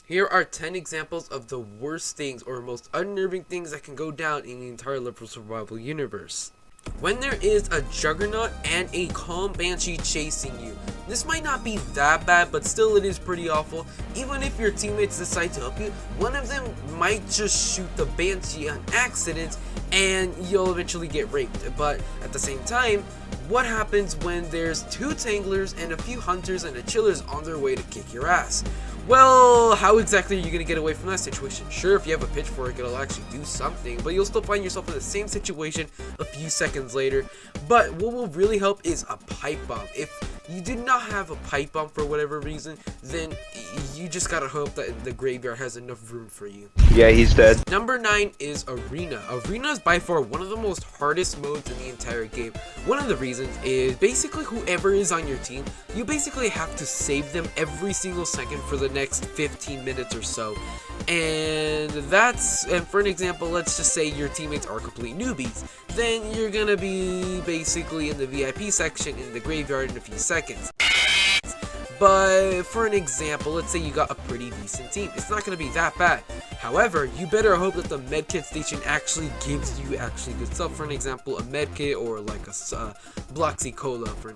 Here are 10 examples of the worst things or most unnerving things that can go down in the entire Liberal Survival universe. When there is a Juggernaut and a calm Banshee chasing you. This might not be that bad, but still it is pretty awful. Even if your teammates decide to help you, one of them might just shoot the Banshee on accident and you'll eventually get raped. But at the same time, what happens when there's 2 Tanglers and a few Hunters and a Chillers on their way to kick your ass? Well, how exactly are you going to get away from that situation? Sure, if you have a pitchfork, it'll actually do something, but you'll still find yourself in the same situation a few seconds later. But what will really help is a pipe bomb. If you did not have a pipe bomb for whatever reason, then you just gotta hope that the graveyard has enough room for you. Yeah, he's dead. Number 9 is Arena. Arena is by far one of the most hardest modes in the entire game. One of the reasons is basically whoever is on your team, you basically have to save them every single second for the next 15 minutes or so. And for an example, let's just say your teammates are complete newbies. Then you're gonna be basically in the VIP section in the graveyard in a few seconds. But for an example, let's say you got a pretty decent team. It's not going to be that bad. However, you better hope that the medkit station actually gives you actually good stuff. For an example, a medkit or like a Bloxy Cola for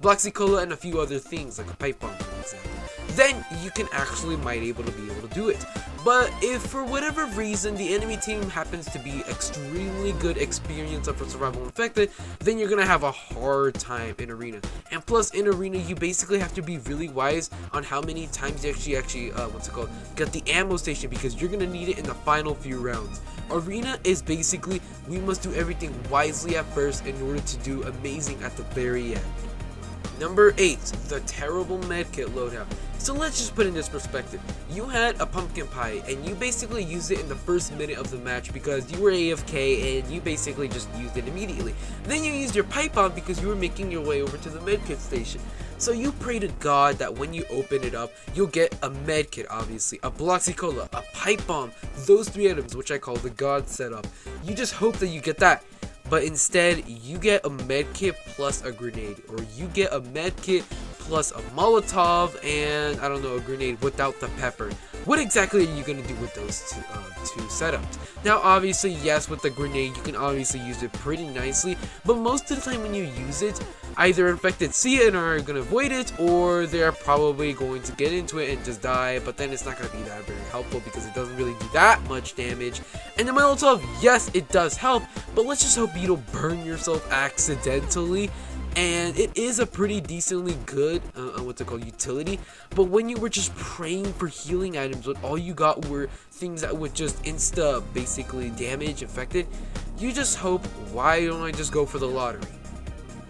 Bloxy Cola and a few other things like a pipe bomb, for example. Then you can actually might be able to do it. But if for whatever reason the enemy team happens to be extremely good experience of survival infected, then you're gonna have a hard time in Arena. And plus in Arena you basically have to be really wise on how many times you actually get the ammo station, because you're gonna need it in the final few rounds. Arena is basically we must do everything wisely at first in order to do amazing at the very end. Number 8, the terrible medkit loadout. So let's just put in this perspective. You had a pumpkin pie and you basically used it in the first minute of the match because you were AFK and you basically just used it immediately. Then you used your pipe bomb because you were making your way over to the medkit station. So you pray to God that when you open it up, you'll get a medkit, obviously, a Bloxy Cola, a pipe bomb, those 3 items, which I call the God setup. You just hope that you get that. But instead, you get a medkit plus a grenade, or you get a medkit plus a Molotov and, I don't know, a grenade without the pepper. What exactly are you going to do with those two setups? Now, obviously, yes, with the grenade, you can obviously use it pretty nicely, but most of the time when you use it, either infected see it and are going to avoid it, or they're probably going to get into it and just die, but then it's not going to be that very helpful because it doesn't really do that much damage. And the Molotov, yes, it does help, but let's just hope you don't burn yourself accidentally. And it is a pretty decently good utility, but when you were just praying for healing items when all you got were things that would just basically damage infected, you just hope, why don't I just go for the lottery?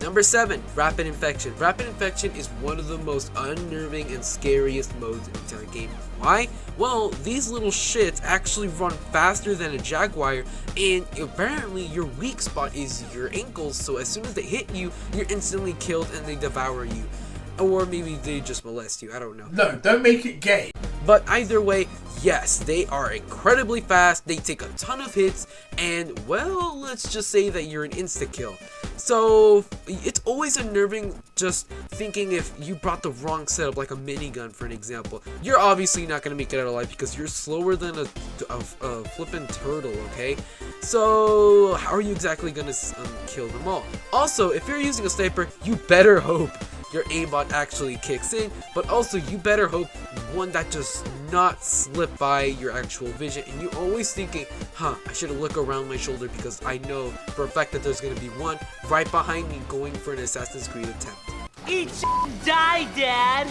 Number 7, Rapid Infection. Rapid Infection is one of the most unnerving and scariest modes in the entire game. Why? Well, these little shits actually run faster than a Jaguar, and apparently your weak spot is your ankles, so as soon as they hit you, you're instantly killed and they devour you. Or maybe they just molest you, I don't know. No, don't make it gay. But either way, yes, they are incredibly fast, they take a ton of hits, and well, let's just say that you're an insta-kill. So, it's always unnerving just thinking if you brought the wrong setup, like a minigun for an example. You're obviously not going to make it out alive because you're slower than a flippin' turtle, okay? So, how are you exactly going to kill them all? Also, if you're using a sniper, you better hope your aimbot actually kicks in, but also you better hope one that just not slip by your actual vision, and you're always thinking, I should look around my shoulder because I know for a fact that there's going to be one right behind me going for an Assassin's Creed attempt. Eat die, Dad!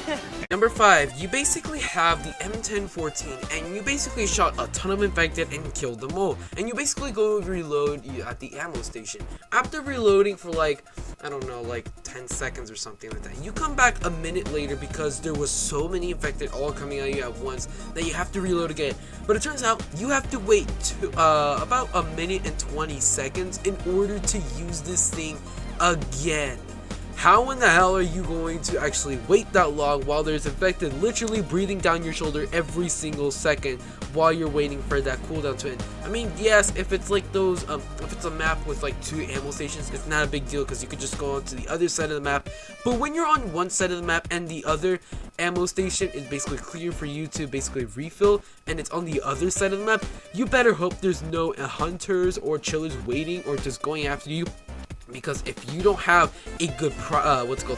Number 5, you basically have the M1014 and you basically shot a ton of infected and killed them all. And you basically go reload at the ammo station. After reloading for like, I don't know, like 10 seconds or something like that, you come back a minute later because there was so many infected all coming at you at once that you have to reload again. But it turns out you have to wait about a minute and 20 seconds in order to use this thing again. How in the hell are you going to actually wait that long while there's infected literally breathing down your shoulder every single second while you're waiting for that cooldown to end? I mean, yes, if it's like those, if it's a map with like 2 ammo stations, it's not a big deal because you could just go on to the other side of the map. But when you're on one side of the map and the other ammo station is basically clear for you to basically refill, and it's on the other side of the map, you better hope there's no hunters or chillers waiting or just going after you. Because if you don't have a good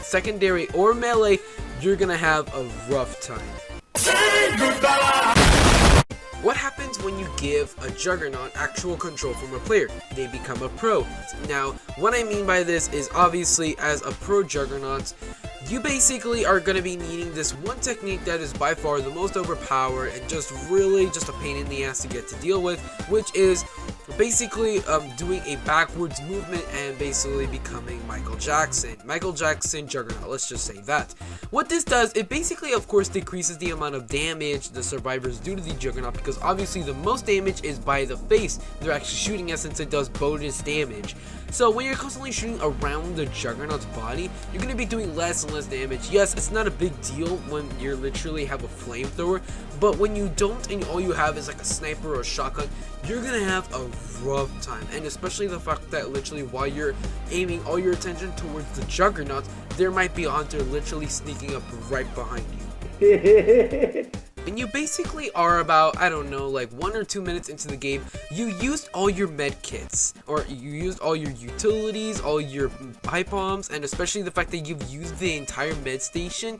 secondary or melee, you're gonna have a rough time. What happens when you give a Juggernaut actual control from a player? They become a pro. Now, what I mean by this is obviously as a pro Juggernaut, you basically are going to be needing this one technique that is by far the most overpowered and just really just a pain in the ass to get to deal with, which is basically doing a backwards movement and basically becoming Michael Jackson Juggernaut, let's just say that. What this does, it basically of course decreases the amount of damage the survivors do to the Juggernaut, because obviously the most damage is by the face they're actually shooting at, since it does bonus damage. So when you're constantly shooting around the Juggernaut's body, you're going to be doing less and less damage. Yes, it's not a big deal when you literally have a flamethrower, but when you don't and all you have is like a sniper or a shotgun, you're going to have a rough time. And especially the fact that literally while you're aiming all your attention towards the Juggernaut, there might be a hunter literally sneaking up right behind you. And you basically are about, I don't know, like 1 or 2 minutes into the game, you used all your med kits, or you used all your utilities, all your pipe bombs, and especially the fact that you've used the entire med station,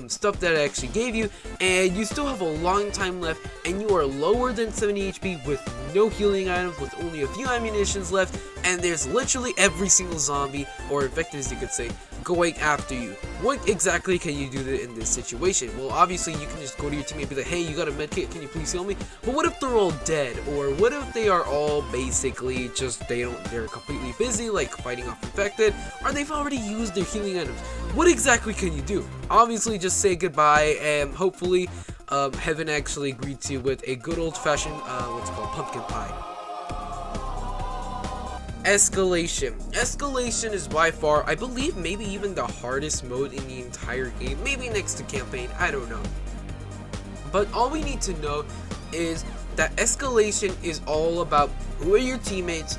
stuff that I actually gave you, and you still have a long time left, and you are lower than 70 HP with no healing items, with only a few ammunitions left, and there's literally every single zombie, or infected as you could say, going after you. What exactly can you do in this situation? Well, obviously you can just go to your teammate and be like, hey, you got a medkit, can you please heal me? But what if they're all dead? Or what if they are all basically just, they're completely busy, like fighting off infected, or they've already used their healing items? What exactly can you do? Obviously just say goodbye, and hopefully heaven actually greets you with a good old-fashioned, pumpkin pie. Escalation. Escalation is by far, I believe, maybe even the hardest mode in the entire game. Maybe next to campaign, I don't know. But all we need to know is that escalation is all about who are your teammates,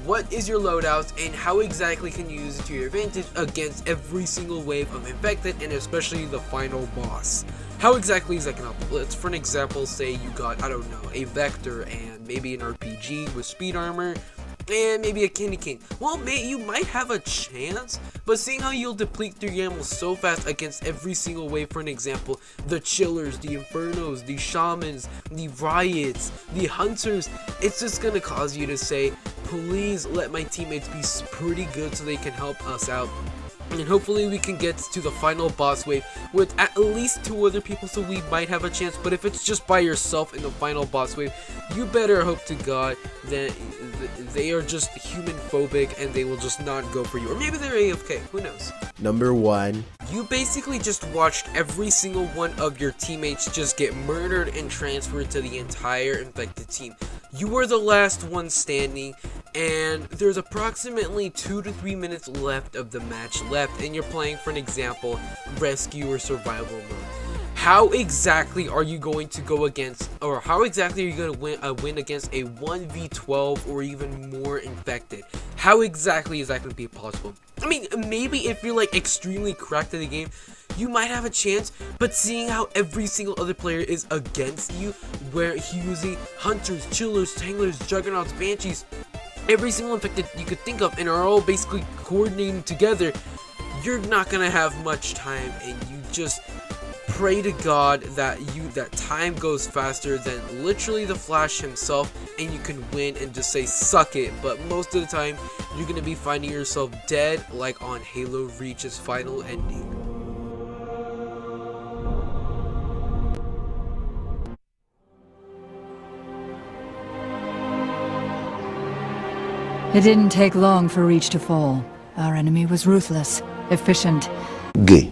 what is your loadout, and how exactly can you use it to your advantage against every single wave of infected, and especially the final boss. How exactly is that going to help? Let's, for an example, say you got, I don't know, a Vector and maybe an RPG with speed armor, and maybe a candy cane. Well, you might have a chance, but seeing how you'll deplete through your ammo so fast against every single wave, for an example, the chillers, the infernos, the shamans, the riots, the hunters, it's just gonna cause you to say, please let my teammates be pretty good so they can help us out. And hopefully we can get to the final boss wave with at least 2 other people, so we might have a chance. But if it's just by yourself in the final boss wave, you better hope to God that they are just human phobic and they will just not go for you. Or maybe they're AFK, who knows. Number 1. You basically just watched every single one of your teammates just get murdered and transferred to the entire infected team. You were the last one standing, and there's approximately 2 to 3 minutes left of the match left, and you're playing, for an example, rescue or survival mode. How exactly are you going to go against, or how exactly are you going to win against a 1v12 or even more infected? How exactly is that going to be possible? I mean, maybe if you're like extremely cracked at the game, you might have a chance, but seeing how every single other player is against you, where he's using hunters, chillers, tanglers, juggernauts, banshees, every single infected you could think of, and are all basically coordinating together, you're not gonna have much time, and you just pray to God that time goes faster than literally the Flash himself, and you can win and just say suck it. But most of the time you're gonna be finding yourself dead, like on Halo Reach's final ending. It didn't take long for Reach to fall. Our enemy was ruthless, efficient, Gay.